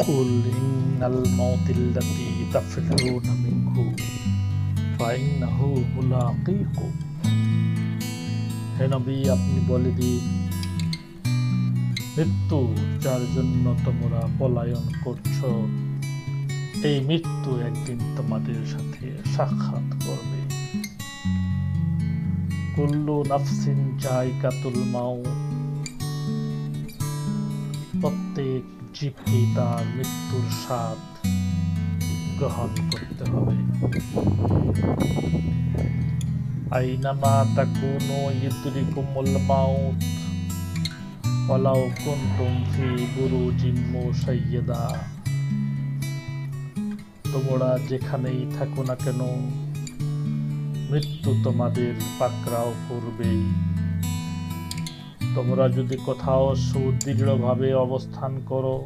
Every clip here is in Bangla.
কুল ইন্নাল মাউতিল্লাতী তাফিররুনা মিনহু ফাইন্নাহু মুলাকীকুম। হে নবী, আপনি বলে দিন, মৃত্যু যার জন্য তোমরা পলায়ন করছো, এই মৃত্যু একদিন তোমাদের সাথে সাক্ষাৎ করবে। কুল্লু নাফসিন যায়কাতুল মাউত, প্রত্যেক জীবকে তার মৃত্যুর স্বাদ গ্রহণ করতে হবে। আইনামা তাকুনু ইউদরিকুমুল মাউত ওয়ালাউ কুনতুম ফি বুরুজিন মুশাইয়াদা। তোমরা যেখানেই থাকো না কেন, মৃত্যু তোমাদের পাকড়াও করবেই। তোমরা যদি কোথাও সুদৃঢ়ভাবে অবস্থান করো,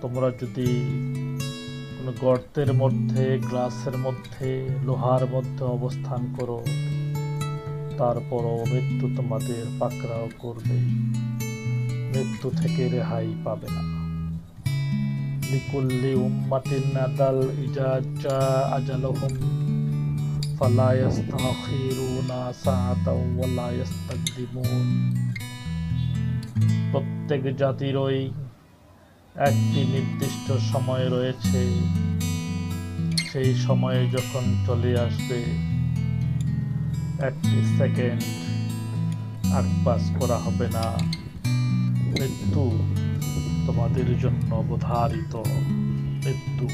তোমরা যদি কোনো গর্তের মধ্যে, গ্লাসের মধ্যে, লোহার মধ্যে অবস্থান করো, তারপরও মৃত্যু তোমাদের পাকড়াও করবেই। মৃত্যু থেকে রেহাই পাবে না। লিকুল্লি উম্মাতিন আদাল ইজা জা আজালুহুম ফালা ইস্তাখিরুনা সাআতাও ওয়া লা ইস্তাকদিমুন। প্রত্যেক জাতিরই একটি নির্দিষ্ট সময় রয়েছে। সেই সময়ে যখন চলে আসবে, একটি সেকেন্ড আগপাস করা হবে না। মৃত্যু তোমাদের জন্য অবধারিত। মৃত্যু